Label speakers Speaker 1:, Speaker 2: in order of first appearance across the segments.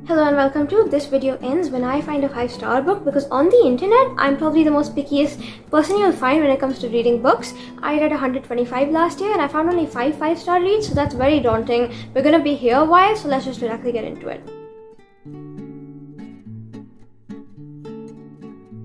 Speaker 1: Hello and welcome to This Video Ends When I Find a 5-Star Book, because on the internet, I'm probably the most pickiest person you'll find when it comes to reading books. I read 125 last year and I found only 5 5-star reads, so that's very daunting. We're gonna be here a while, so let's just directly get into it.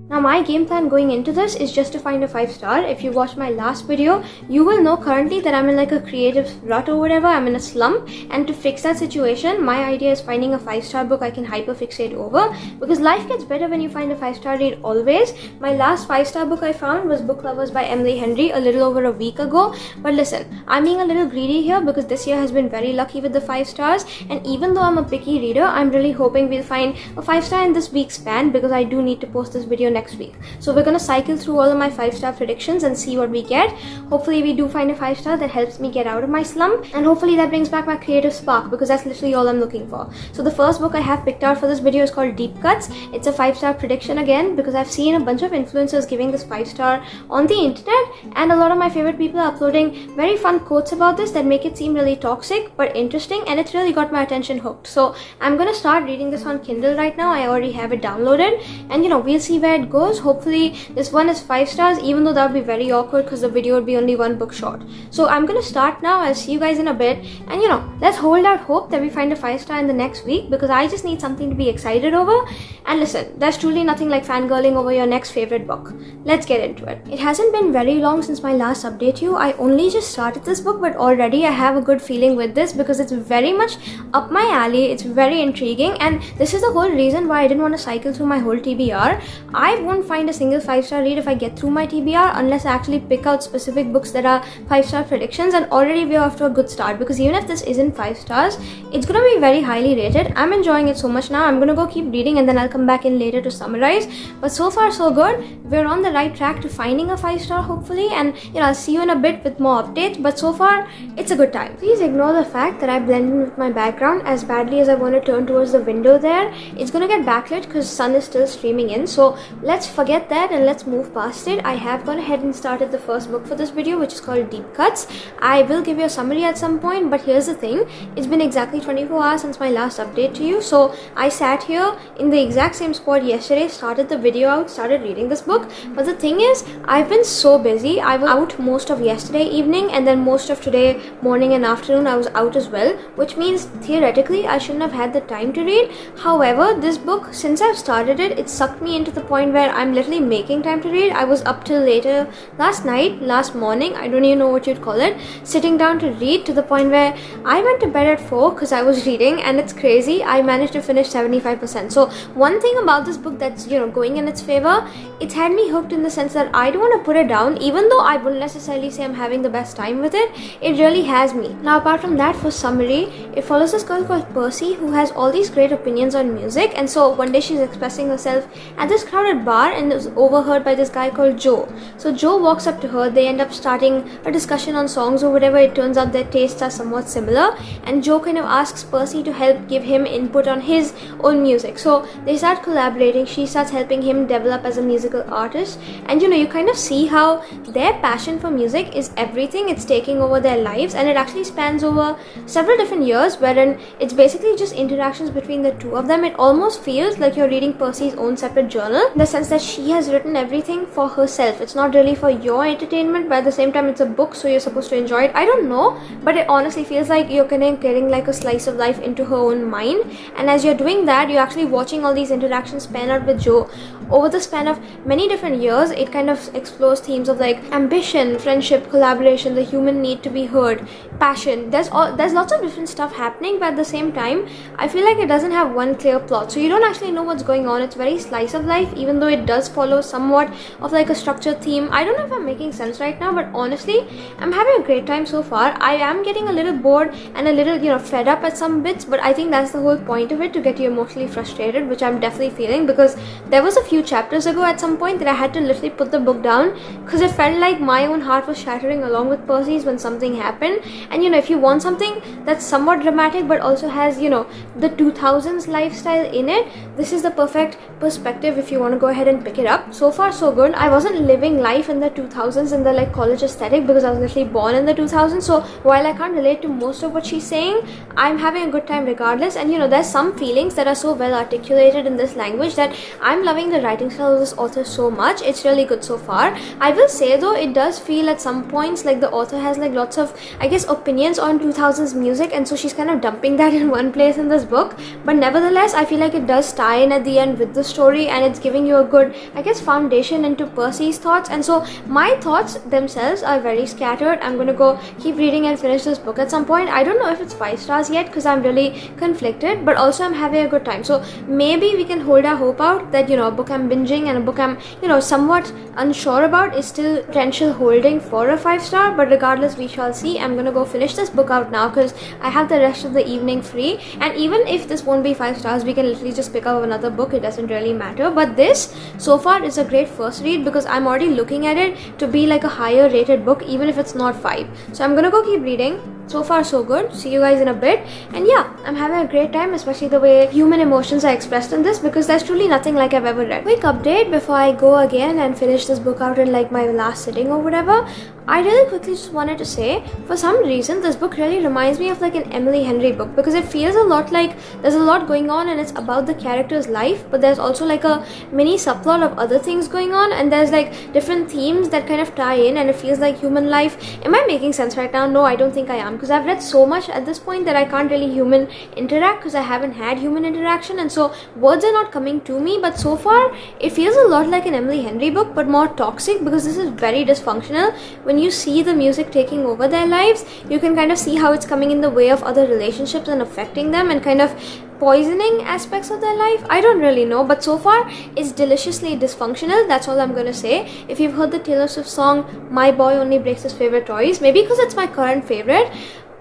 Speaker 1: Now my game plan going into this is just to find a 5-star. If you watched my last video, you will know currently that I'm in like a creative rut or whatever. I'm in a slump, and to fix that situation, my idea is finding a 5-star book I can hyperfixate over, because life gets better when you find a 5-star read always. My last 5-star book I found was Book Lovers by Emily Henry a little over a week ago. But listen, I'm being a little greedy here because this year has been very lucky with the 5 stars, and even though I'm a picky reader, I'm really hoping we'll find a 5-star in this week's span, because I do need to post this video next week. So we're gonna cycle through all of my 5-star predictions and see what we get. Hopefully we do find a 5-star that helps me get out of my slump, and hopefully that brings back my creative spark, because that's literally all I'm looking for. So the first book I have picked out for this video is called Deep Cuts. It's a 5-star prediction again, because I've seen a bunch of influencers giving this 5-star on the internet, and a lot of my favorite people are uploading very fun quotes about this that make it seem really toxic but interesting, and it's really got my attention hooked. So I'm gonna start reading this on Kindle right now. I already have it downloaded, and we'll see where it goes. Hopefully this one is 5 stars, even though that would be very awkward because the video would be only one book short. So I'm gonna start now. I'll see you guys in a bit, and let's hold out hope that we find a 5-star in the next week, because I just need something to be excited over. And listen, there's truly nothing like fangirling over your next favorite book. Let's get into it. It hasn't been very long since my last update to you. I only just started this book, but already I have a good feeling with this, because it's very much up my alley. It's very intriguing, and this is the whole reason why I didn't want to cycle through my whole TBR. I won't find a single 5-star read if I get through my TBR unless I actually pick out specific books that are 5-star predictions, and already we're off to a good start, because even if this isn't 5 stars, it's gonna be very highly rated. I'm enjoying it so much now. I'm gonna go keep reading and then I'll come back in later to summarize. But so far so good. We're on the right track to finding a 5-star hopefully, and I'll see you in a bit with more updates, but so far it's a good time. Please ignore the fact that I blend in with my background as badly as I want to turn towards the window there. It's gonna get backlit because sun is still streaming in, so let's forget that and let's move past it. I have gone ahead and started the first book for this video, which is called Deep Cuts. I will give you a summary at some point, but here's the thing. It's been exactly 24 hours since my last update to you, so I sat here in the exact same spot yesterday, started the video out, started reading this book. But the thing is, I've been so busy. I was out most of yesterday evening, and then most of today morning and afternoon I was out as well, which means theoretically I shouldn't have had the time to read. However, this book, since I've started it, it sucked me into the point where I'm literally making time to read. I was up till later last night, last morning, I don't even know what you'd call it, sitting down to read, to the point where I went to bed at 4 because I was reading, and it's crazy. I managed to finish 75%. So one thing about this book that's going in its favor, it's had me hooked in the sense that I don't want to put it down, even though I wouldn't necessarily say I'm having the best time with it. It really has me. Now apart from that, for summary, it follows this girl called Percy who has all these great opinions on music, and so one day she's expressing herself at this crowded bar and is overheard by this guy called Joe. So Joe walks up to her, they end up starting a discussion on songs or whatever. It turns out their tastes are somewhat similar, and Joe kind of asks Percy to help give him input on his own music. So they start collaborating. She starts helping him develop as a musical artist, and you kind of see how their passion for music is everything. It's taking over their lives, and it actually spans over several different years, wherein it's basically just interactions between the two of them. It almost feels like you're reading Percy's own separate journal, in the sense that she has written everything for herself. It's not really for your entertainment, but at the same time it's a book, so you're supposed to enjoy it. I don't know, but it honestly feels like you're kind of getting like a slice of life into her own mind, and as you're doing that, you're actually watching all these interactions span out with Joe over the span of many different years. It kind of explores themes of like ambition, friendship, collaboration, the human need to be heard, passion. There's lots of different stuff happening, but at the same time I feel like it doesn't have one clear plot, so you don't actually know what's going on. It's very slice of life, even though it does follow somewhat of like a structured theme. I don't know if I'm making sense right now, but honestly I'm having a great time so far. I am getting a little bored and a little fed up at some bits, but I think that's the whole point of it, to get you emotionally frustrated, which I'm definitely feeling, because there was a few few chapters ago at some point that I had to literally put the book down because it felt like my own heart was shattering along with Percy's when something happened. And if you want something that's somewhat dramatic but also has the 2000s lifestyle in it, this is the perfect perspective if you want to go ahead and pick it up. So far so good. I wasn't living life in the 2000s in the like college aesthetic because I was literally born in the 2000s, so while I can't relate to most of what she's saying, I'm having a good time regardless. And there's some feelings that are so well articulated in this language that I'm loving the writing style of this author so much. It's really good so far. I will say though, it does feel at some points like the author has like lots of, I guess, opinions on 2000s music, and so she's kind of dumping that in one place in this book. But nevertheless, I feel like it does tie in at the end with the story, and it's giving you a good, I guess, foundation into Percy's thoughts. And so my thoughts themselves are very scattered. I'm gonna go keep reading and finish this book at some point. I don't know if it's 5 stars yet because I'm really conflicted, but also I'm having a good time. So maybe we can hold our hope out that a book I'm binging and a book I'm somewhat unsure about is still potential holding for a 5 star. But regardless, we shall see. I'm gonna go finish this book out now because I have the rest of the evening free, and even if this won't be 5 stars, we can literally just pick up another book. It doesn't really matter. But this so far is a great first read because I'm already looking at it to be like a higher rated book even if it's not 5. So I'm gonna go keep reading. So far so good. See you guys in a bit. And yeah, I'm having a great time, especially the way human emotions are expressed in this, because there's truly nothing like I've ever read. Quick update before I go again and finish this book out in like my last sitting or whatever. I really quickly just wanted to say, for some reason, this book really reminds me of like an Emily Henry book because it feels a lot like there's a lot going on and it's about the character's life, but there's also like a mini subplot of other things going on, and there's like different themes that kind of tie in, and it feels like human life. Am I making sense right now? No, I don't think I am, because I've read so much at this point that I can't really human interact because I haven't had human interaction, and so words are not coming to me. But so far, it feels a lot like an Emily Henry book, but more toxic because this is very dysfunctional. When you see the music taking over their lives, you can kind of see how it's coming in the way of other relationships and affecting them and kind of poisoning aspects of their life. I don't really know, but so far it's deliciously dysfunctional. That's all I'm gonna say. If you've heard the Taylor Swift song My Boy Only Breaks His Favorite Toys, maybe because it's my current favorite,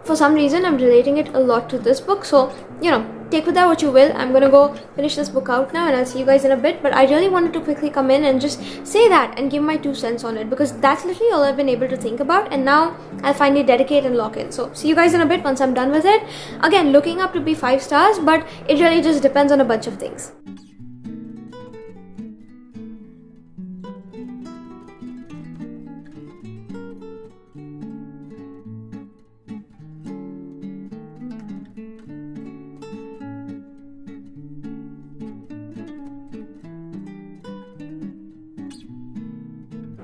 Speaker 1: for some reason I'm relating it a lot to this book. So take with that what you will. I'm gonna go finish this book out now and I'll see you guys in a bit. But I really wanted to quickly come in and just say that and give my 2 cents on it, because that's literally all I've been able to think about, and now I'll finally dedicate and lock in. So see you guys in a bit once I'm done with it. Again, looking up to be 5 stars, but it really just depends on a bunch of things.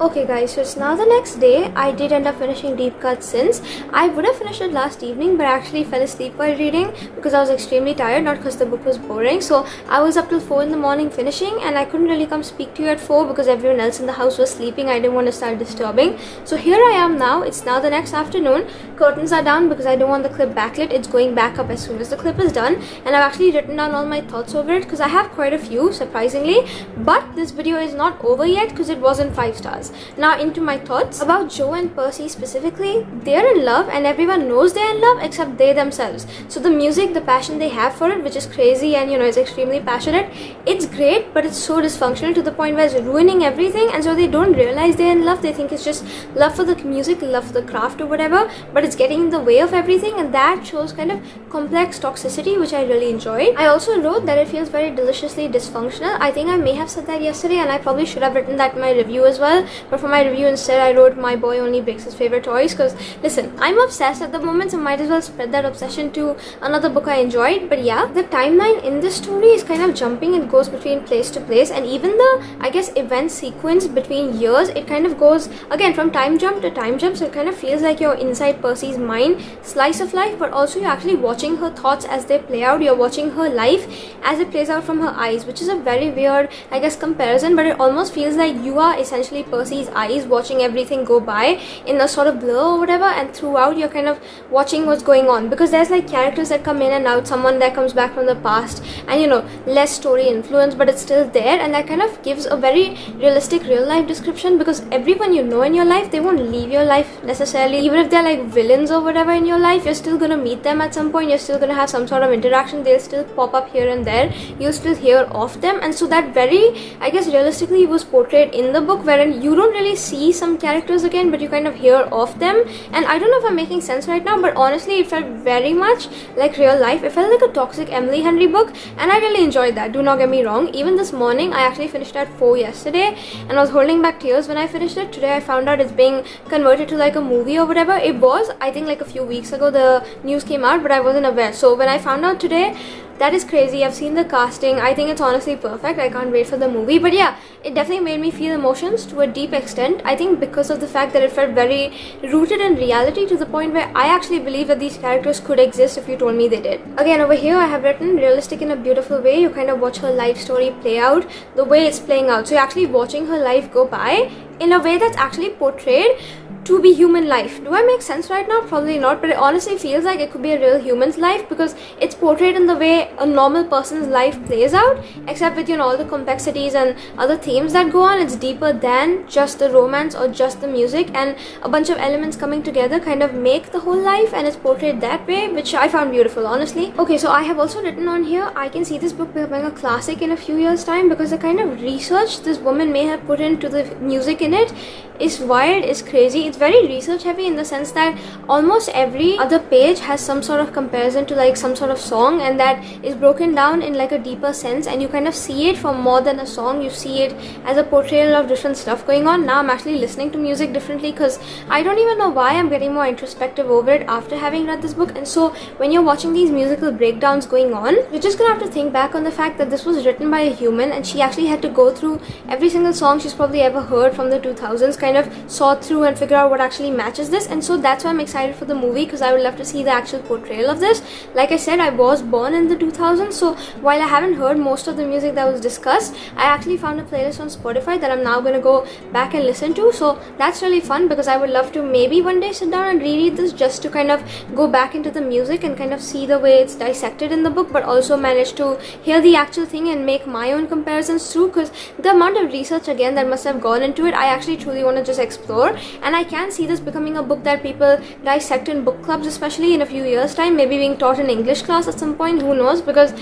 Speaker 1: Okay guys, so it's now the next day. I did end up finishing Deep Cut since. I would have finished it last evening, but I actually fell asleep while reading because I was extremely tired, not because the book was boring. So I was up till 4 in the morning finishing, and I couldn't really come speak to you at 4 because everyone else in the house was sleeping. I didn't want to start disturbing. So here I am now. It's now the next afternoon. Curtains are down because I don't want the clip backlit. It's going back up as soon as the clip is done, and I've actually written down all my thoughts over it because I have quite a few, surprisingly. But this video is not over yet because it wasn't 5 stars. Now into my thoughts about Jo and Percy specifically. They're in love and everyone knows they're in love except they themselves. So the music, the passion they have for it, which is crazy and it's extremely passionate, it's great, but it's so dysfunctional to the point where it's ruining everything, and so they don't realize they're in love. They think it's just love for the music, love for the craft or whatever, but it's getting in the way of everything, and that shows kind of complex toxicity, which I really enjoyed. I also wrote that it feels very deliciously dysfunctional. I think I may have said that yesterday, and I probably should have written that in my review as well, but for my review instead I wrote My Boy Only Breaks His Favorite Toys, because listen, I'm obsessed at the moment, so might as well spread that obsession to another book I enjoyed. But yeah, the timeline in this story is kind of jumping. It goes between place to place, and even the, I guess, event sequence between years, it kind of goes again from time jump to time jump, so it kind of feels like you're inside Percy's mind, slice of life, but also you're actually watching her thoughts as they play out. You're watching her life as it plays out from her eyes, which is a very weird, I guess, comparison, but it almost feels like you are essentially Percy Kelsey's eyes watching everything go by in a sort of blur or whatever, and throughout you're kind of watching what's going on, because there's like characters that come in and out, someone that comes back from the past, and you know, less story influence, but it's still there, and that kind of gives a very realistic real life description, because everyone you know in your life, they won't leave your life necessarily. Even if they're like villains or whatever in your life, you're still gonna meet them at some point, you're still gonna have some sort of interaction, they'll still pop up here and there, you'll still hear of them. And so that very, I guess, realistically was portrayed in the book, wherein you don't really see some characters again, but you kind of hear of them. And I don't know if I'm making sense right now, but honestly it felt very much like real life. It felt like a toxic Emily Henry book, and I really enjoyed that, do not get me wrong. Even this morning, I actually finished at 4 yesterday, and I was holding back tears when I finished it. Today I found out it's being converted to like a movie or whatever. It was, I think, like a few weeks ago the news came out, but I wasn't aware. So when I found out today, that is crazy. I've seen the casting. I think it's honestly perfect. I can't wait for the movie. But yeah, it definitely made me feel emotions to a deep extent. I think because of the fact that it felt very rooted in reality, to the point where I actually believe that these characters could exist if you told me they did. Again, over here I have written realistic in a beautiful way. You kind of watch her life story play out, the way it's playing out. So you're actually watching her life go by in a way that's actually portrayed to be human life. Do I make sense right now? Probably not, but it honestly feels like it could be a real human's life, because it's portrayed in the way a normal person's life plays out, except with, you know, all the complexities and other themes that go on. It's deeper than just the romance or just the music, and a bunch of elements coming together kind of make the whole life, and it's portrayed that way, which I found beautiful, honestly. Okay, so I have also written on here, I can see this book becoming a classic in a few years' time, because the kind of research this woman may have put into the music in it is wild, is crazy. It's very research heavy in the sense that almost every other page has some sort of comparison to like some sort of song, and that is broken down in like a deeper sense, and you kind of see it for more than a song. You see it as a portrayal of different stuff going on. Now I'm actually listening to music differently, because I don't even know why I'm getting more introspective over it after having read this book. And so when you're watching these musical breakdowns going on, you're just gonna have to think back on the fact that this was written by a human, and she actually had to go through every single song she's probably ever heard from the 2000s, kind of sort through and figure out what actually matches this. And so that's why I'm excited for the movie, because I would love to see the actual portrayal of this. Like I said, I was born in the 2000s, so while I haven't heard most of the music that was discussed, I actually found a playlist on Spotify that I'm now going to go back and listen to. So that's really fun, because I would love to maybe one day sit down and reread this, just to kind of go back into the music and kind of see the way it's dissected in the book, but also manage to hear the actual thing and make my own comparisons through, because the amount of research again that must have gone into it, I actually truly want to just explore. And I can see this becoming a book that people dissect in book clubs, especially in a few years' time, maybe being taught in English class at some point, who knows, because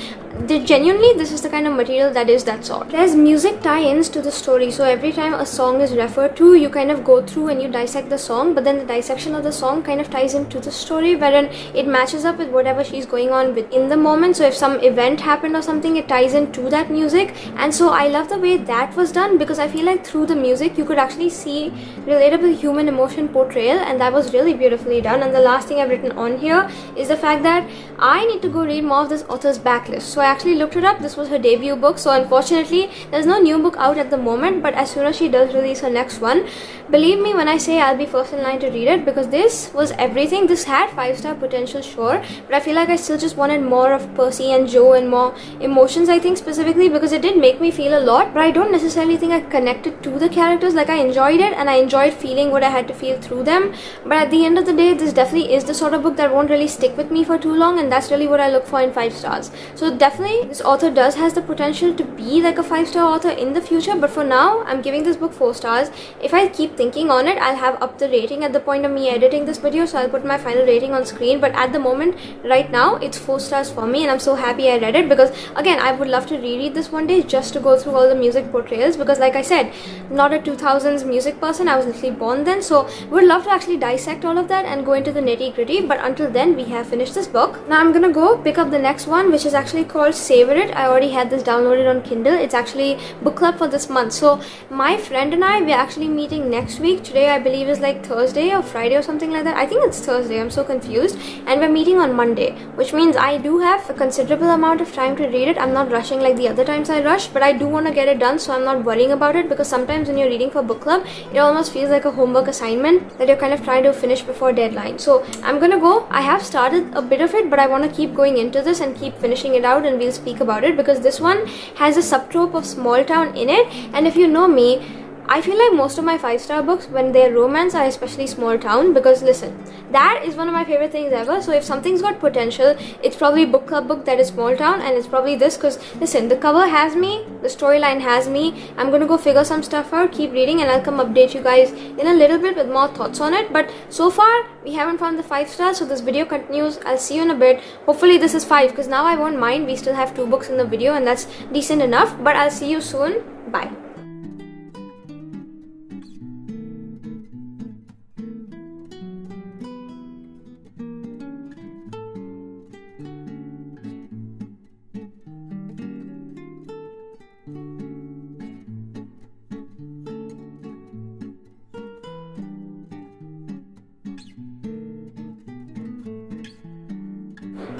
Speaker 1: genuinely this is the kind of material that is that sort. There's music tie-ins to the story, so every time a song is referred to, you kind of go through and you dissect the song, but then the dissection of the song kind of ties into the story, wherein it matches up with whatever she's going on with in the moment. So if some event happened or something, it ties into that music. And so I love the way that was done, because I feel like through the music you could actually see relatable human emotion portrayal, and that was really beautifully done. And the last thing I've written on here is the fact that I need to go read more of this author's backlist. So I actually looked it up. This was her debut book, so unfortunately there's no new book out at the moment, but as soon as she does release her next one, believe me when I say I'll be first in line to read it, because this was everything. This had 5-star potential, sure, but I feel like I still just wanted more of Percy and Joe and more emotions, I think, specifically because it did make me feel a lot, but I don't necessarily think I connected to the characters. Like, I enjoyed it and I enjoyed feeling what I had to feel through them, but at the end of the day, this definitely is the sort of book that won't really stick with me for too long, and that's really what I look for in 5 stars. So definitely this author has the potential to be like a 5-star author in the future, but for now I'm giving this book 4 stars. If I keep thinking on it, I'll have up the rating at the point of me editing this video, so I'll put my final rating on screen, but at the moment right now it's 4 stars for me, and I'm so happy I read it, because again, I would love to reread this one day just to go through all the music portrayals, because like I said, not a 2000s music person, I was literally born then, so would love to actually dissect all of that and go into the nitty gritty. But until then, we have finished this book. Now I'm gonna go pick up the next one, which is actually called Savor. I already had this downloaded on Kindle. It's actually book club for this month. So my friend and I, we're actually meeting next week. Today I believe is like Thursday or Friday or something like that. I think it's Thursday, I'm so confused, and we're meeting on Monday, which means I do have a considerable amount of time to read it. I'm not rushing like the other times I rush, but I do want to get it done, so I'm not worrying about it, because sometimes when you're reading for book club, it almost feels like a homework assignment that you're kind of trying to finish before deadline. So I'm gonna go. I have started a bit of it, but I want to keep going into this and keep finishing it out, and we'll speak about it, because this one has a subtrope of small town in it, and if you know me, I feel like most of my 5-star books, when they're romance, are especially small town, because listen, that is one of my favorite things ever. So if something's got potential, it's probably a book club book that is small town, and it's probably this, because listen, the cover has me, the storyline has me. I'm gonna go figure some stuff out, keep reading, and I'll come update you guys in a little bit with more thoughts on it. But so far we haven't found the 5 stars, so this video continues. I'll see you in a bit. Hopefully this is 5, because now I won't mind. We still have 2 books in the video, and that's decent enough. But I'll see you soon. Bye.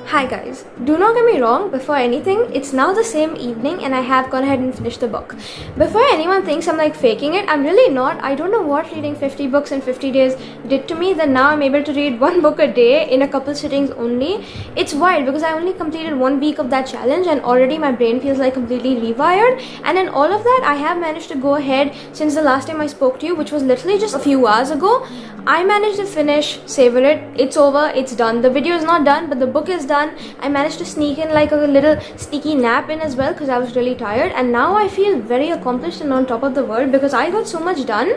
Speaker 1: Hi guys, do not get me wrong, before anything, it's now the same evening and I have gone ahead and finished the book. Before anyone thinks I'm like faking it, I'm really not. I don't know what reading 50 books in 50 days did to me, that now I'm able to read 1 book a day in a couple sittings only. It's wild because I only completed 1 week of that challenge and already my brain feels like completely rewired. And in all of that, I have managed to go ahead since the last time I spoke to you, which was literally just a few hours ago. I managed to finish Savor It. It's over, it's done. The video is not done, but the book is done. I managed to sneak in like a little sneaky nap in as well because I was really tired, and now I feel very accomplished and on top of the world because I got so much done.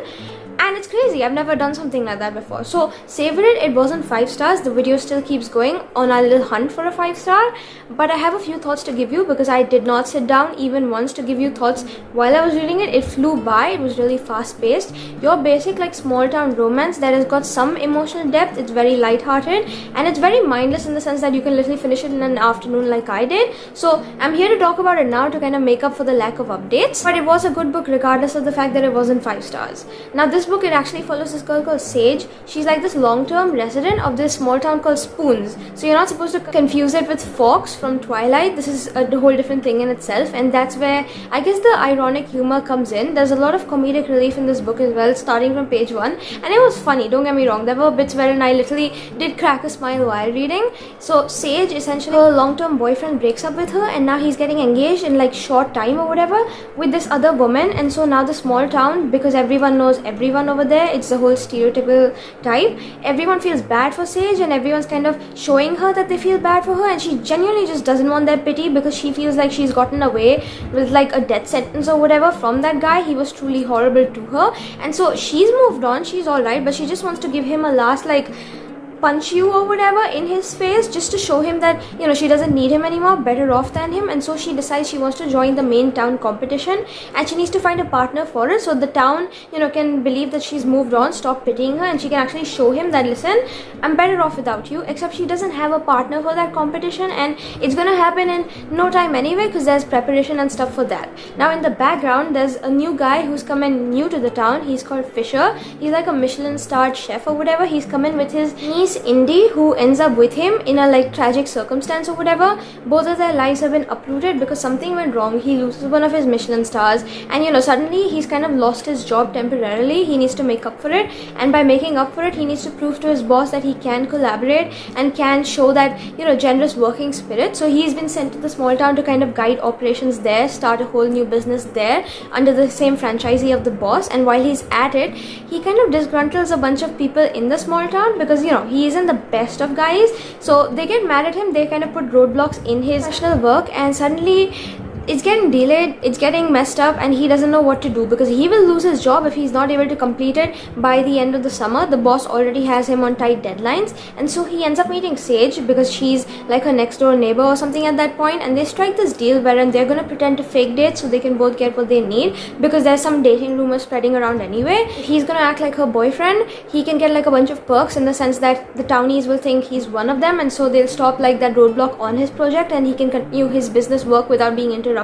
Speaker 1: And it's crazy, I've never done something like that before. So Savor It, it wasn't 5 stars. The video still keeps going on our little hunt for a 5-star. But I have a few thoughts to give you because I did not sit down even once to give you thoughts while I was reading it. It flew by, it was really fast paced. Your basic like small town romance that has got some emotional depth. It's very light-hearted and it's very mindless in the sense that you can literally finish it in an afternoon like I did. So I'm here to talk about it now to kind of make up for the lack of updates. But it was a good book regardless of the fact that it wasn't 5 stars. Now this book, it actually follows this girl called Sage. She's like this long-term resident of this small town called Spoons. So you're not supposed to confuse it with Fox from Twilight. This is a whole different thing in itself, and that's where I guess the ironic humor comes in. There's a lot of comedic relief in this book as well, starting from page 1, and it was funny, don't get me wrong. There were bits where I literally did crack a smile while reading. So Sage, essentially her long-term boyfriend breaks up with her, and now he's getting engaged in like short time or whatever with this other woman. And so now the small town, because everyone knows everyone over there, it's the whole stereotypical type, everyone feels bad for Sage and everyone's kind of showing her that they feel bad for her, and she genuinely just doesn't want their pity because she feels like she's gotten away with like a death sentence or whatever from that guy. He was truly horrible to her, and so she's moved on, she's alright, but she just wants to give him a last like punch you or whatever in his face just to show him that, you know, she doesn't need him anymore, better off than him. And so she decides she wants to join the main town competition and she needs to find a partner for it so the town, you know, can believe that she's moved on, stop pitying her, and she can actually show him that, listen, I'm better off without you. Except she doesn't have a partner for that competition, and it's gonna happen in no time anyway because there's preparation and stuff for that. Now in the background, there's a new guy who's come in new to the town. He's called Fisher. He's like a Michelin starred chef or whatever. He's come in with his niece Indy, who ends up with him in a like tragic circumstance or whatever. Both of their lives have been uprooted because something went wrong. He loses one of his Michelin stars, and you know, suddenly he's kind of lost his job temporarily. He needs to make up for it, and by making up for it, he needs to prove to his boss that he can collaborate and can show that, you know, generous working spirit. So he's been sent to the small town to kind of guide operations there, start a whole new business there under the same franchisee of the boss. And while he's at it, he kind of disgruntles a bunch of people in the small town because, you know, he isn't the best of guys, so they get mad at him. They kind of put roadblocks in his professional work, and suddenly it's getting delayed, it's getting messed up, and he doesn't know what to do because he will lose his job if he's not able to complete it by the end of the summer. The boss already has him on tight deadlines, and so he ends up meeting Sage because she's like her next door neighbor or something at that point, and they strike this deal wherein they're gonna pretend to fake date so they can both get what they need because there's some dating rumors spreading around anyway. He's gonna act like her boyfriend. He can get like a bunch of perks in the sense that the townies will think he's one of them, and so they'll stop like that roadblock on his project and he can continue his business work without being interrupted,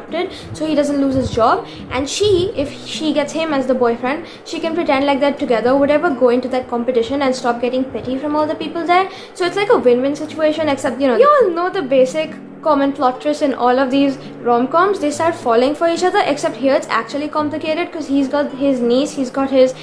Speaker 1: so he doesn't lose his job. And she, if she gets him as the boyfriend, she can pretend like that together or whatever, go into that competition and stop getting pity from all the people there. So it's like a win-win situation, except, you know, you all know the basic common plot twist in all of these rom-coms, they start falling for each other, except here it's actually complicated because he's got his niece, he's got his,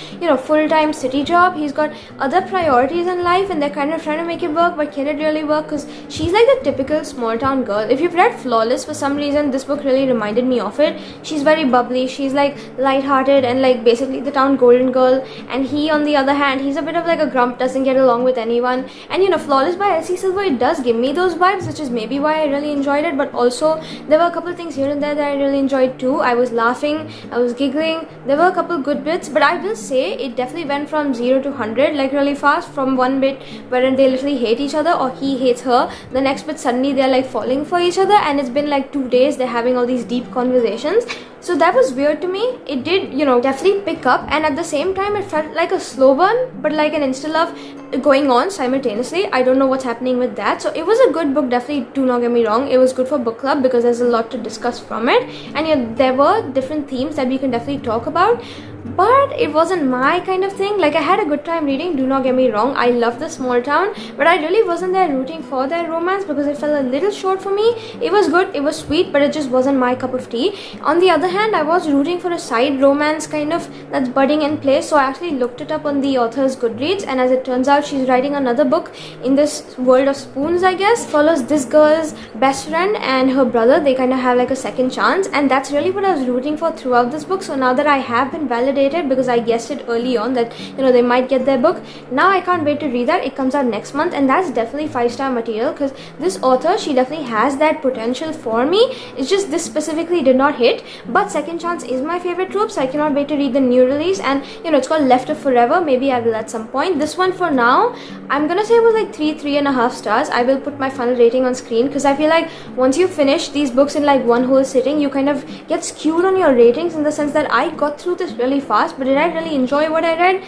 Speaker 1: full-time city job, he's got other priorities in life, and they're kind of trying to make it work, but can it really work? Because she's like the typical small-town girl. If you've read Flawless, for some reason, this book really reminded me of it. She's very bubbly, she's like light-hearted and like basically the town golden girl, and he, on the other hand, he's a bit of like a grump, doesn't get along with anyone. And Flawless by Elsie Silver, it does give me those vibes, which is maybe why I really enjoyed it. But also there were a couple things here and there that I really enjoyed too. I was laughing, I was giggling, there were a couple good bits, but I will say it definitely went from 0 to 100 like really fast. From one bit wherein they literally hate each other, or he hates her, the next bit suddenly they're like falling for each other, and it's been like 2 days they're having all these deep conversations. So that was weird to me. It did, definitely pick up, and at the same time it felt like a slow burn, but like an insta love going on simultaneously. I don't know what's happening with that. So it was a good book, definitely, do not get me wrong. It was good for book club because there's a lot to discuss from it, and there were different themes that we can definitely talk about. But it wasn't my kind of thing. Like, I had a good time reading, do not get me wrong. I love the small town, but I really wasn't there rooting for their romance because it felt a little short for me. It was good, it was sweet, but it just wasn't my cup of tea. On the other hand, I was rooting for a side romance kind of that's budding in place, so I actually looked it up on the author's Goodreads, and as it turns out, she's writing another book in this world of spoons, I guess. Follows this girl's best friend and her brother. They kind of have like a second chance, and that's really what I was rooting for throughout this book. So now that I have been validated, because I guessed it early on that they might get their book, now I can't wait to read that. It comes out next month, and that's definitely 5-star material because this author, she definitely has that potential for me. It's just this specifically did not hit, but Second Chance is my favorite trope, so I cannot wait to read the new release. And it's called Left of Forever. Maybe I will at some point. This one for now, I'm gonna say it was like 3.5 stars. I will put my final rating on screen because I feel like once you finish these books in like one whole sitting, you kind of get skewed on your ratings, in the sense that I got through this really fast, but did I really enjoy what I read?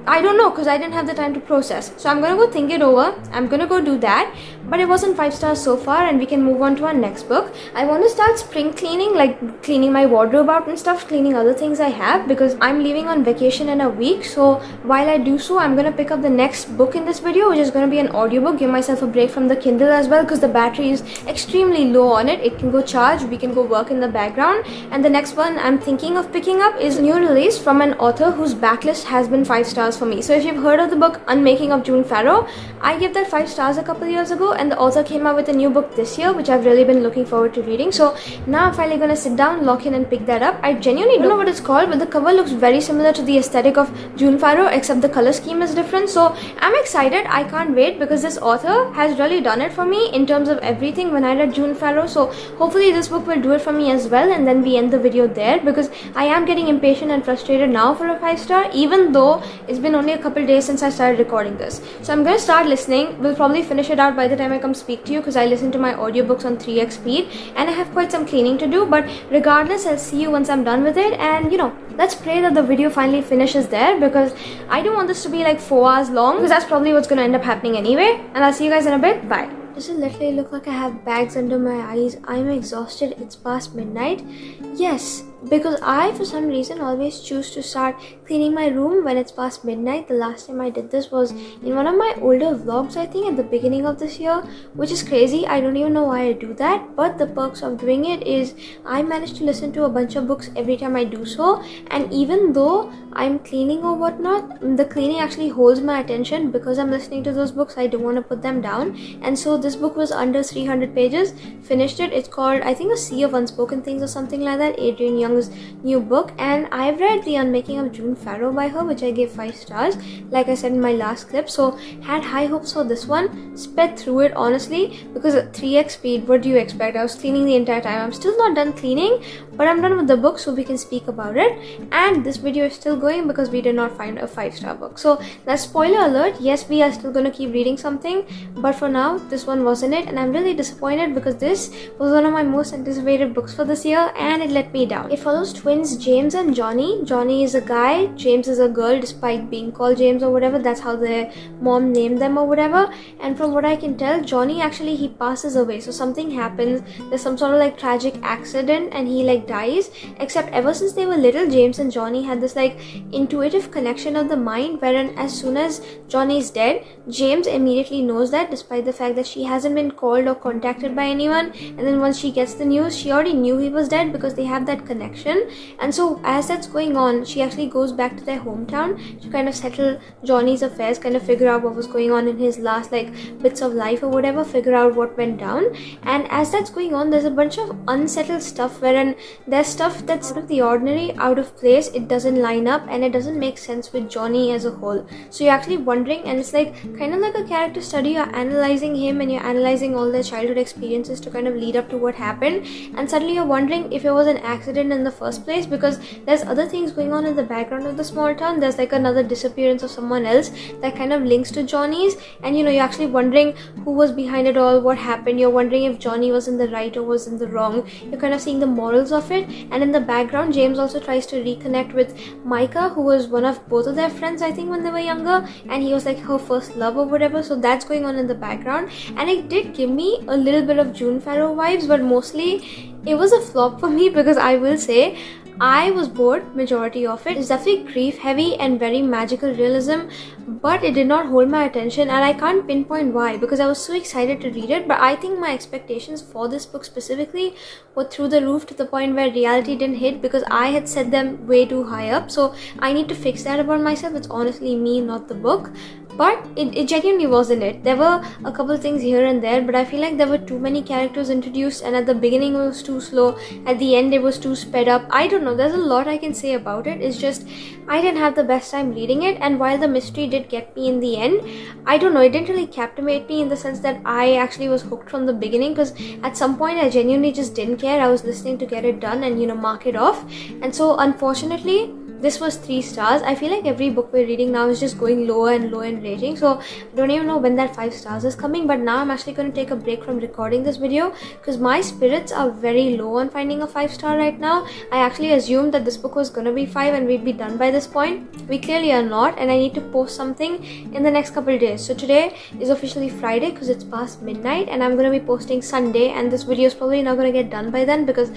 Speaker 1: I don't know, because I didn't have the time to process. So I'm gonna go think it over. I'm gonna go do that. But it wasn't 5 stars so far, and we can move on to our next book. I want to start spring cleaning, like cleaning my wardrobe out and stuff, cleaning other things I have, because I'm leaving on vacation in a week. So while I do so, I'm gonna pick up the next book in this video, which is gonna be an audiobook. Give myself a break from the Kindle as well, because the battery is extremely low on it. It can go charge, we can go work in the background. And the next one I'm thinking of picking up is a new release from an author whose backlist has been 5 stars for me. So if you've heard of the book Unmaking of June Farrow, I gave that 5 stars a couple years ago, and the author came out with a new book this year, which I've really been looking forward to reading. So now I'm finally gonna sit down, lock in, and pick that up. I genuinely don't know what it's called, but the cover looks very similar to the aesthetic of June Farrow, except the color scheme is different. So I'm excited. I can't wait, because this author has really done it for me in terms of everything when I read June Farrow. So hopefully this book will do it for me as well, and then we end the video there, because I am getting impatient and frustrated now for a 5 star, even though it's been only a couple days since I started recording this. So I'm gonna start listening. We'll probably finish it out by the time I come speak to you, because I listen to my audiobooks on 3x speed, and I have quite some cleaning to do. But regardless, I'll see you once I'm done with it. And let's pray that the video finally finishes there, because I don't want this to be like 4 hours long, because that's probably what's gonna end up happening anyway. And I'll see you guys in a bit. Bye. Does it literally look like I have bags under my eyes? I'm exhausted. It's past midnight. Yes, because I, for some reason, always choose to start cleaning my room when it's past midnight. The last time I did this was in one of my older vlogs, I think, at the beginning of this year, which is crazy. I don't even know why I do that, but the perks of doing it is I manage to listen to a bunch of books every time I do so, and even though I'm cleaning or whatnot, the cleaning actually holds my attention because I'm listening to those books. I don't want to put them down. And so this book was under 300 pages. Finished it. It's called, I think, A Sea of Unspoken Things or something like that, Adrienne Young's new book. And I've read The Unmaking of June Farrow by her, which I gave 5 stars, like I said in my last clip. So had high hopes for this one. Sped through it, honestly, because at 3x speed, what do you expect? I was cleaning the entire time. I'm still not done cleaning, but I'm done with the book, so we can speak about it. And this video is still going because we did not find a 5-star book. So that's spoiler alert. Yes, we are still going to keep reading something, but for now this one wasn't it, and I'm really disappointed because this was one of my most anticipated books for this year, and it let me down. It follows twins James and Johnny. Johnny is a guy, James is a girl, despite being called James or whatever. That's how their mom named them or whatever. And from what I can tell, Johnny actually, he passes away. So something happens, there's some sort of like tragic accident and he like dies. Except ever since they were little, James and Johnny had this like intuitive connection of the mind, wherein as soon as Johnny is dead, James immediately knows that, despite the fact that she hasn't been called or contacted by anyone. And then once she gets the news, she already knew he was dead because they have that connection. And so as that's going on, she actually goes back to their hometown to kind of settle Johnny's affairs, kind of figure out what was going on in his last like bits of life or whatever, figure out what went down. And as that's going on, there's a bunch of unsettled stuff wherein there's stuff that's out of the ordinary, out of place, it doesn't line up and it doesn't make sense with Johnny as a whole. So you're actually wondering, and it's like kind of like a character study, you're analyzing him and you're analyzing all their childhood experiences to kind of lead up to what happened. And suddenly you're wondering if it was an accident in the first place, because there's other things going on in the background of the small town. There's like another disappearance of someone else that kind of links to Johnny's, and you're actually wondering who was behind it all, what happened. You're wondering if Johnny was in the right or was in the wrong. You're kind of seeing the morals of it. And in the background, James also tries to reconnect with Micah, who was one of both of their friends, I think, when they were younger, and he was like her first love or whatever. So that's going on in the background, and it did give me a little bit of June Farrow vibes, but mostly it was a flop for me because I will say I was bored majority of it. It's definitely grief heavy and very magical realism, but it did not hold my attention, and I can't pinpoint why, because I was so excited to read it. But I think my expectations for this book specifically were through the roof, to the point where reality didn't hit because I had set them way too high up. So I need to fix that about myself. It's honestly me, not the book. But it genuinely wasn't it. There were a couple of things here and there, but I feel like there were too many characters introduced, and at the beginning it was too slow, at the end it was too sped up. I don't know, there's a lot I can say about it. It's just I didn't have the best time reading it, and while the mystery did get me in the end, I don't know, it didn't really captivate me in the sense that I actually was hooked from the beginning, because at some point I genuinely just didn't care. I was listening to get it done and mark it off. And so unfortunately this was 3 stars. I feel like every book we're reading now is just going lower and lower in rating, so I don't even know when that 5 stars is coming. But now I'm actually going to take a break from recording this video because my spirits are very low on finding a 5 star right now. I actually assumed that this book was going to be 5 and we'd be done by this point. We clearly are not, and I need to post something in the next couple of days. So today is officially Friday because it's past midnight, and I'm going to be posting Sunday, and this video is probably not going to get done by then, because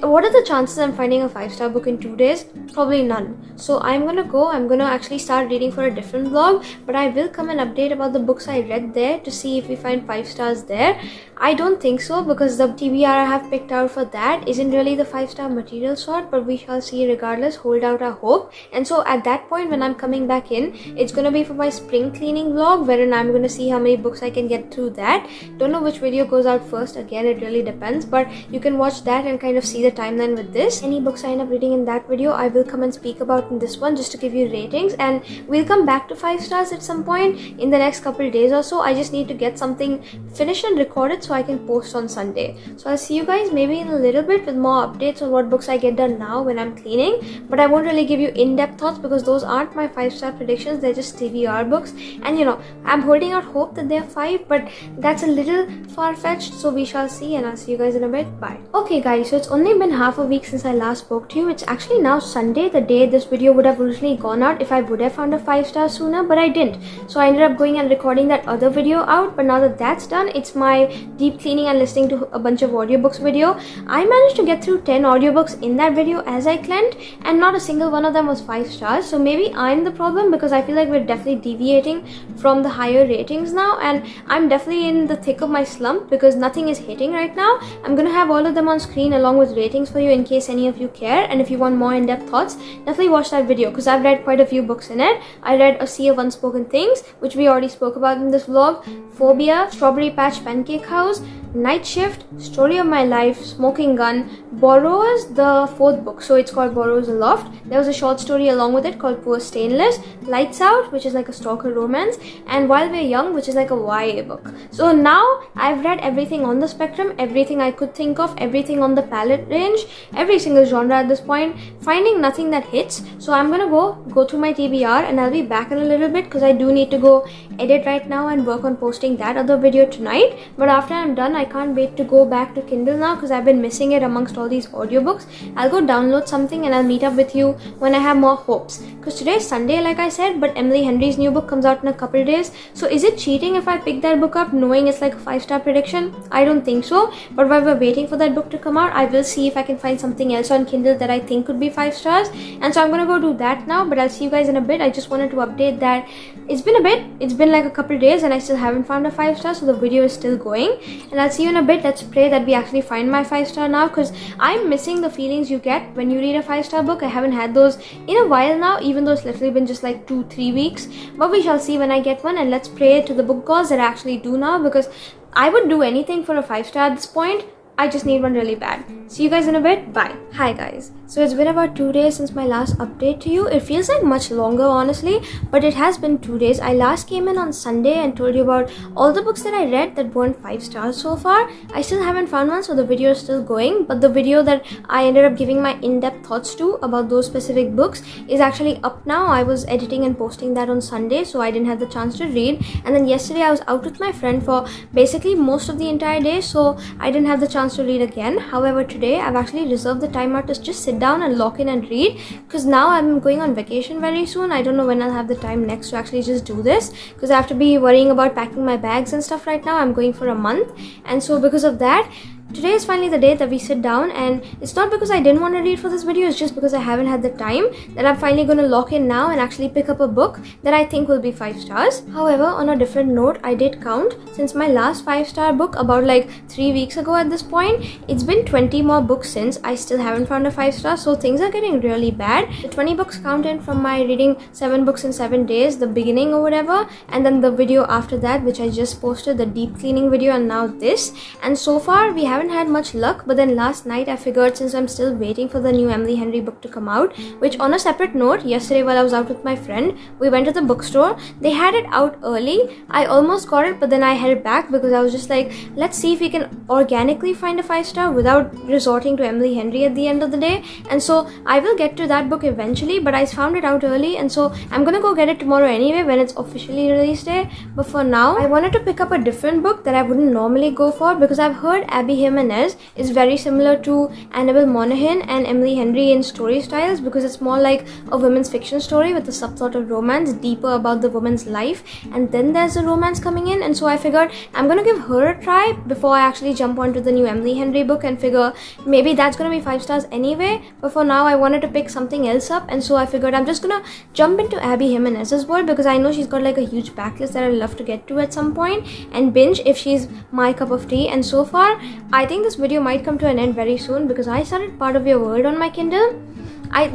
Speaker 1: what are the chances I'm finding a 5-star book in 2 days? Probably none. So I'm gonna actually start reading for a different vlog, but I will come and update about the books I read there to see if we find 5 stars there. I don't think so, because the TBR I have picked out for that isn't really the 5-star material sort, but we shall see regardless. Hold out our hope. And so at that point when I'm coming back in, it's gonna be for my spring cleaning vlog, wherein I'm gonna see how many books I can get through that. Don't know which video goes out first, again it really depends, but you can watch that and kind of see the timeline with this. Any books I end up reading in that video, I will come and speak about in this one just to give you ratings, and we'll come back to 5 stars at some point in the next couple of days or so. I just need to get something finished and recorded so I can post on Sunday. So I'll see you guys maybe in a little bit with more updates on what books I get done now when I'm cleaning, but I won't really give you in-depth thoughts because those aren't my 5-star predictions, they're just TBR books, and I'm holding out hope that they're 5, but that's a little far-fetched, so we shall see, and I'll see you guys in a bit. Bye. Okay guys, so it's only been half a week since I last spoke to you. It's actually now Sunday, the day this video would have originally gone out if I would have found a 5-star sooner, but I didn't. So I ended up going and recording that other video out, but now that that's done, it's my deep cleaning and listening to a bunch of audiobooks video. I managed to get through 10 audiobooks in that video as I cleaned, and not a single one of them was 5 stars. So maybe I'm the problem, because I feel like we're definitely deviating from the higher ratings now, and I'm definitely in the thick of my slump because nothing is hitting right now. I'm gonna have all of them on screen along with ratings for you in case any of you care, and if you want more in-depth thoughts, definitely watch that video because I've read quite a few books in it. I read A Sea of Unspoken Things, which we already spoke about in this vlog, Phobia, Strawberry Patch Pancake House, Night Shift, Story of My Life, Smoking Gun, Borrowers, the 4th book, so it's called Borrowers Aloft. There was a short story along with it called Poor Stainless, Lights Out, which is like a stalker romance, and While We're Young, which is like a YA book. So now I've read everything on the spectrum, everything I could think of, everything on the palette range, every single genre at this point, finding nothing that hits. So I'm gonna go through my TBR, and I'll be back in a little bit because I do need to go edit right now and work on posting that other video tonight. But after I'm done, I can't wait to go back to Kindle now because I've been missing it amongst all these audiobooks. I'll go download something and I'll meet up with you when I have more hopes, because today is Sunday like I said, but Emily Henry's new book comes out in a couple days. So is it cheating if I pick that book up knowing it's like a 5-star prediction? I don't think so. But while we're waiting for that book to come out, I will see if I can find something else on Kindle that I think could be 5 stars. And so I'm gonna go do that now, but I'll see you guys in a bit. I just wanted to update that it's been a bit. It's been like a couple days and I still haven't found a 5-star, so the video is still going. And I'll see you in a bit. Let's pray that we actually find my 5-star now, because I'm missing the feelings you get when you read a 5-star book. I haven't had those in a while now, even though it's literally been just like 2-3 weeks. But we shall see when I get one, and let's pray to the book gods that I actually do now, because I would do anything for a 5-star at this point. I just need one really bad. See you guys in a bit. Bye. Hi guys. So it's been about 2 days since my last update to you. It feels like much longer honestly, but it has been 2 days. I last came in on Sunday and told you about all the books that I read that weren't 5 stars so far. I still haven't found one, so the video is still going, but the video that I ended up giving my in-depth thoughts to about those specific books is actually up now. I was editing and posting that on Sunday, so I didn't have the chance to read. And then yesterday I was out with my friend for basically most of the entire day, so I didn't have the chance to read again. However, today I've actually reserved the time out to just sit down and lock in and read, because now I'm going on vacation very soon. I don't know when I'll have the time next to actually just do this, because I have to be worrying about packing my bags and stuff right now. I'm going for a month, and so because of that, today is finally the day that we sit down. And it's not because I didn't want to read for this video, it's just because I haven't had the time that I'm finally going to lock in now and actually pick up a book that I think will be 5 stars. However, on a different note, I did count since my last 5-star book about like 3 weeks ago at this point. It's been 20 more books since. I still haven't found a 5-star, so things are getting really bad. The 20 books counted from my reading 7 books in 7 days, the beginning or whatever, and then the video after that, which I just posted, the deep cleaning video, and now this. And so far we haven't had much luck. But then last night I figured, since I'm still waiting for the new Emily Henry book to come out, which on a separate note, yesterday while I was out with my friend, we went to the bookstore. They had it out early. I almost got it, but then I held back because I was just like, let's see if we can organically find a 5-star without resorting to Emily Henry at the end of the day. And so I will get to that book eventually, but I found it out early, and so I'm gonna go get it tomorrow anyway when it's officially release day. But for now, I wanted to pick up a different book that I wouldn't normally go for, because I've heard Abby Jimenez is very similar to Annabelle Monaghan and Emily Henry in story styles, because it's more like a women's fiction story with a subplot of romance, deeper about the woman's life, and then there's a romance coming in. And so I figured I'm gonna give her a try before I actually jump onto the new Emily Henry book and figure maybe that's gonna be 5 stars anyway. But for now I wanted to pick something else up, and so I figured I'm just gonna jump into Abby Jimenez's world, because I know she's got like a huge backlist that I'd love to get to at some point and binge if she's my cup of tea. And so far I think this video might come to an end very soon, because I started Part of Your World on my Kindle.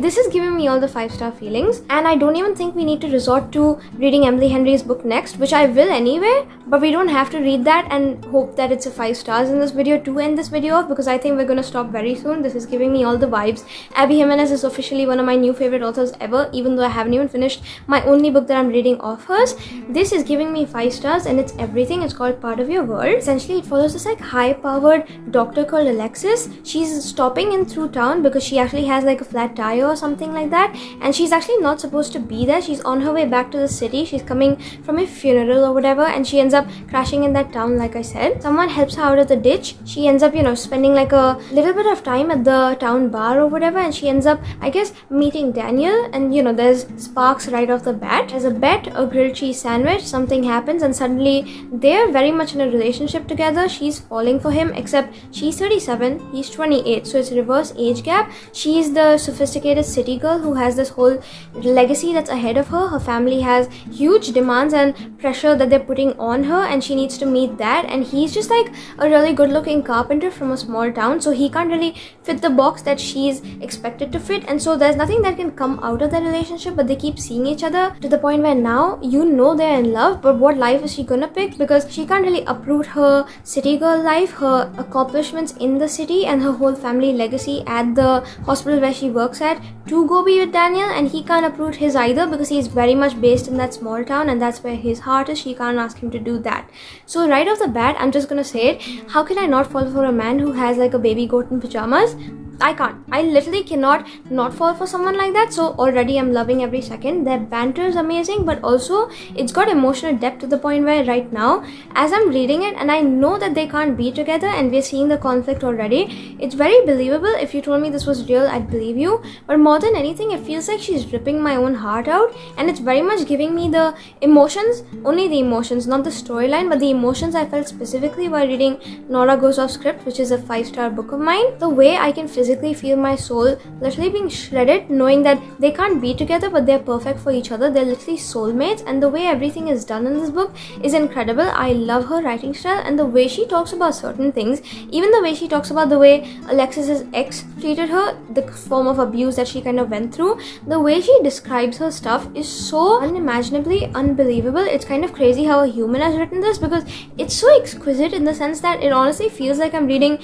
Speaker 1: This is giving me all the 5-star feelings, and I don't even think we need to resort to reading Emily Henry's book next, which I will anyway, but we don't have to read that and hope that it's a 5 stars in this video to end this video off, because I think we're gonna stop very soon. This is giving me all the vibes. Abby Jimenez is officially one of my new favorite authors ever, even though I haven't even finished my only book that I'm reading of hers. This is giving me 5 stars, and it's everything. It's called Part of Your World. Essentially, it follows this like high-powered doctor called Alexis. She's stopping in through town because she actually has like a flat tire or something like that, and she's actually not supposed to be there. She's on her way back to the city. She's coming from a funeral or whatever, and she ends up crashing in that town. Like I said, someone helps her out of the ditch. She ends up, spending like a little bit of time at the town bar or whatever, and she ends up, I guess, meeting Daniel. And there's sparks right off the bat. There's a bet, a grilled cheese sandwich, something happens, and suddenly they're very much in a relationship together. She's falling for him, except she's 37, he's 28, so it's a reverse age gap. She's the sophisticated city girl who has this whole legacy that's ahead of her. Her family has huge demands and pressure that they're putting on her, and she needs to meet that. And he's just like a really good looking carpenter from a small town, so he can't really fit the box that she's expected to fit. And so there's nothing that can come out of that relationship, but they keep seeing each other to the point where now they're in love, but what life is she gonna pick? Because she can't really uproot her city girl life, her accomplishments in the city, and her whole family legacy at the hospital where she works at, to go be with Daniel. And he can't uproot his either, because he's very much based in that small town, and that's where his heart is. She can't ask him to do that. So right off the bat, I'm just gonna say it, how can I not fall for a man who has like a baby goat in pajamas? I can't. I literally cannot not fall for someone like that. So already I'm loving every second. Their banter is amazing, but also it's got emotional depth to the point where right now, as I'm reading it and I know that they can't be together and we're seeing the conflict already, it's very believable. If you told me this was real, I'd believe you. But more than anything, it feels like she's ripping my own heart out, and it's very much giving me the emotions, only the emotions, not the storyline, but the emotions I felt specifically while reading Nora Goes Off Script, which is a 5-star book of mine. The way I can physically feel my soul literally being shredded, knowing that they can't be together but they're perfect for each other. They're literally soulmates, and the way everything is done in this book is incredible. I love her writing style and the way she talks about certain things, even the way she talks about the way Alexis's ex treated her, the form of abuse that she kind of went through. The way she describes her stuff is so unimaginably unbelievable. It's kind of crazy how a human has written this, because it's so exquisite in the sense that it honestly feels like I'm reading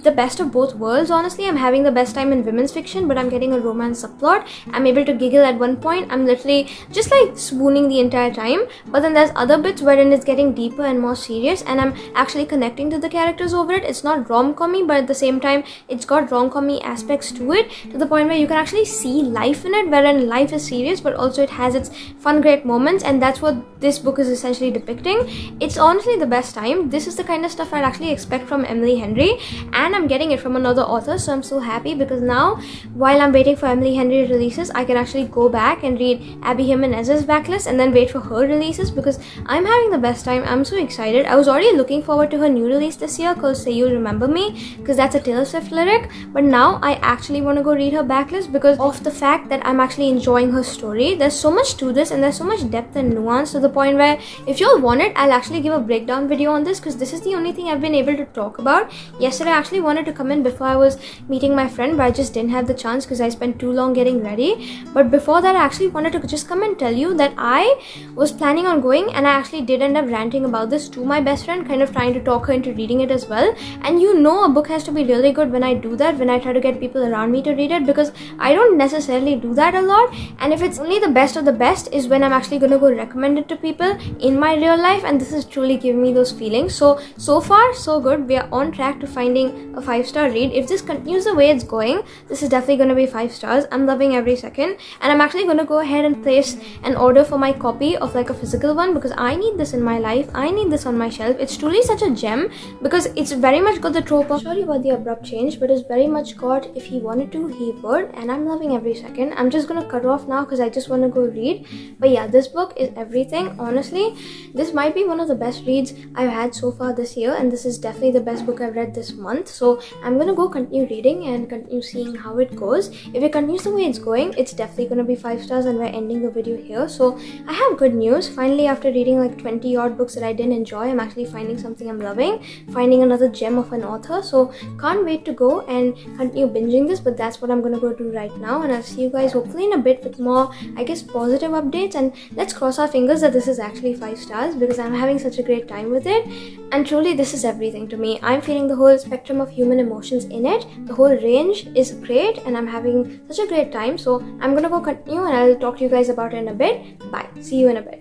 Speaker 1: the best of both worlds. Honestly, I'm having the best time in women's fiction, but I'm getting a romance subplot. I'm able to giggle at one point. I'm literally just like swooning the entire time. But then there's other bits wherein it's getting deeper and more serious, and I'm actually connecting to the characters over it. It's not rom-commy, but at the same time, it's got rom-commy aspects to it, to the point where you can actually see life in it, wherein life is serious, but also it has its fun, great moments, and that's what this book is essentially depicting. It's honestly the best time. This is the kind of stuff I'd actually expect from Emily Henry, and I'm getting it from another author, so I'm so happy, because now, while I'm waiting for Emily Henry releases, I can actually go back and read Abby Jimenez's backlist and then wait for her releases, because I'm having the best time. I'm so excited. I was already looking forward to her new release this year, called Say You Remember Me, because that's a Taylor Swift lyric, but now I actually want to go read her backlist because of the fact that I'm actually enjoying her story. There's so much to this, and there's so much depth and nuance, to the point where if you all want it, I'll actually give a breakdown video on this, because this is the only thing I've been able to talk about. Yesterday I actually wanted to come in before I was meeting my friend, but I just didn't have the chance because I spent too long getting ready. But before that, I actually wanted to just come and tell you that I was planning on going, and I actually did end up ranting about this to my best friend, kind of trying to talk her into reading it as well. And you know, a book has to be really good when I do that, when I try to get people around me to read it, because I don't necessarily do that a lot. And if it's only the best of the best is when I'm actually going to go recommend it to people in my real life, and this is truly giving me those feelings. So far so good. We are on track to finding a 5-star read. If this continues the way it's going, this is definitely going to be 5 stars. I'm loving every second, and I'm actually going to go ahead and place an order for my copy of like a physical one, because I need this in my life. I need this on my shelf. It's truly such a gem, because it's very much got the trope of, sorry about the abrupt change, but it's very much got, if he wanted to, he would, and I'm loving every second. I'm just gonna cut off now because I just want to go read. But yeah, this book is everything. Honestly, this might be one of the best reads I've had so far this year, and this is definitely the best book I've read this month. So I'm gonna go continue reading and continue seeing how it goes. If it continues the way it's going, it's definitely gonna be 5 stars, and we're ending the video here. So I have good news. Finally, after reading like 20 odd books that I didn't enjoy, I'm actually finding something I'm loving, finding another gem of an author. So can't wait to go and continue binging this, but that's what I'm gonna go do right now, and I'll see you guys hopefully in a bit with more, I guess, positive updates. And let's cross our fingers that this is actually 5 stars, because I'm having such a great time with it, and truly this is everything to me. I'm feeling the whole spectrum of human emotions in it. The whole range is great, and I'm having such a great time. So I'm gonna go continue, and I'll talk to you guys about it in a bit. Bye. See you in a bit.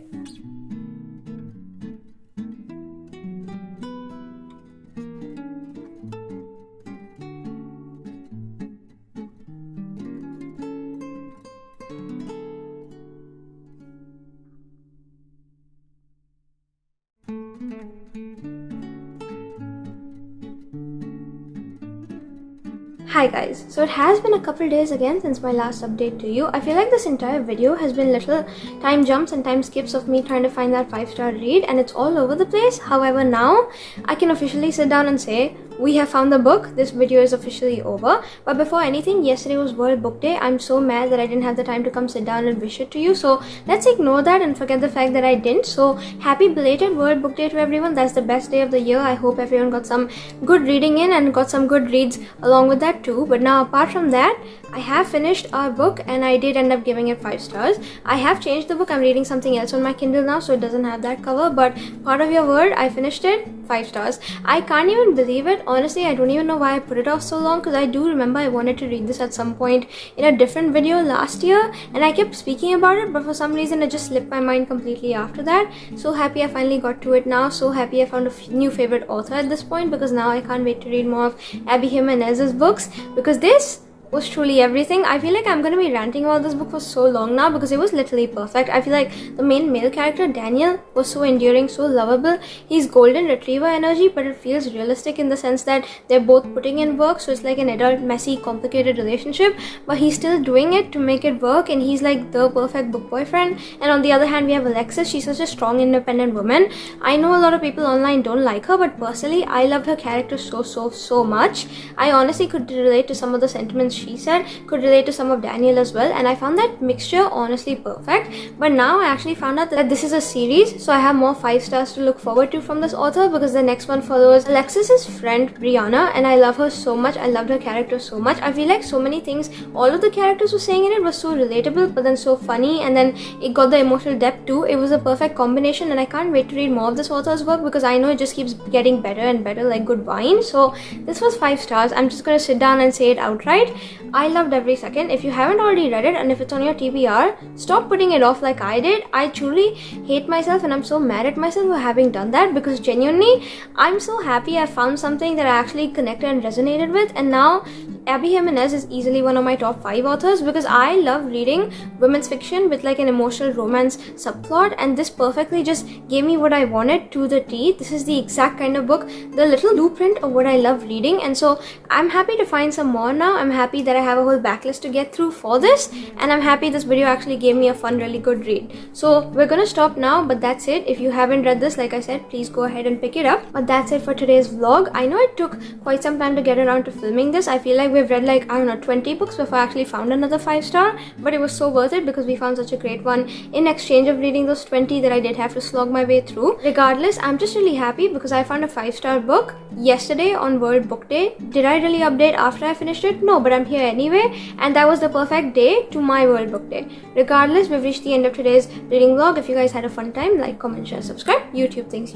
Speaker 1: Hi guys, so it has been a couple days again since my last update to you. I feel like this entire video has been little time jumps and time skips of me trying to find that 5-star read, and it's all over the place. However, now I can officially sit down and say we have found the book. This video is officially over. But before anything, yesterday was World Book Day. I'm so mad that I didn't have the time to come sit down and wish it to you, so let's ignore that and forget the fact that I didn't. So happy belated World Book Day to everyone. That's the best day of the year. I hope everyone got some good reading in and got some good reads along with that too. But now, apart from that, I have finished our book, and I did end up giving it 5 stars. I have changed the book. I'm reading something else on my Kindle now, so it doesn't have that cover, but Part of Your Word, I finished it. 5 stars. I can't even believe it. Honestly, I don't even know why I put it off so long, because I do remember I wanted to read this at some point in a different video last year, and I kept speaking about it, but for some reason it just slipped my mind completely after that. So happy I finally got to it now. So happy I found a new favorite author at this point, because now I can't wait to read more of Abby Jimenez's books, because this was truly everything. I feel like I'm going to be ranting about this book for so long now, because it was literally perfect. I feel like the main male character, Daniel, was so endearing, so lovable. He's golden retriever energy, but it feels realistic in the sense that they're both putting in work, so it's like an adult, messy, complicated relationship, but he's still doing it to make it work, and he's like the perfect book boyfriend. And on the other hand, we have Alexis. She's such a strong, independent woman. I know a lot of people online don't like her, but personally, I loved her character so much. I honestly could relate to some of the sentiments she said, could relate to some of Daniel as well, and I found that mixture honestly perfect. But now I actually found out that this is a series, so I have more 5 stars to look forward to from this author, because the next one follows Alexis's friend Brianna, and I love her so much. I loved her character so much. I feel like so many things all of the characters were saying in it was so relatable, but then so funny, and then it got the emotional depth too. It was a perfect combination, and I can't wait to read more of this author's work, because I know it just keeps getting better and better like good wine. So this was 5 stars. I'm just gonna sit down and say it outright. I loved every second. If you haven't already read it, and if it's on your TBR, stop putting it off like I did. I truly hate myself, and I'm so mad at myself for having done that, because genuinely, I'm so happy I found something that I actually connected and resonated with. And now Abby Jimenez is easily one of my top 5 authors, because I love reading women's fiction with like an emotional romance subplot, and this perfectly just gave me what I wanted to the T. This is the exact kind of book, the little blueprint of what I love reading, and so I'm happy to find some more now. I'm happy that I have a whole backlist to get through for this, and I'm happy this video actually gave me a fun, really good read. So we're gonna stop now, but that's it. If you haven't read this, like I said, please go ahead and pick it up. But that's it for today's vlog. I know it took quite some time to get around to filming this. I feel like we've read like, I don't know, 20 books before I actually found another 5 star, but it was so worth it, because we found such a great one in exchange of reading those 20 that I did have to slog my way through. Regardless, I'm just really happy because I found a 5-star book yesterday on World Book Day. Did I really update after I finished it? No, but I'm here anyway, and that was the perfect day to my World Book Day. Regardless, we've reached the end of today's reading vlog. If you guys had a fun time, like, comment, share, subscribe. YouTube things,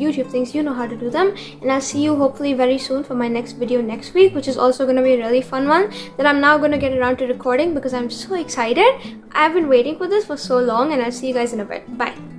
Speaker 1: you know how to do them, and I'll see you hopefully very soon for my next video next week, which is also going to be a really fun one that I'm now going to get around to recording, because I'm so excited. I've been waiting for this for so long, and I'll see you guys in a bit. Bye.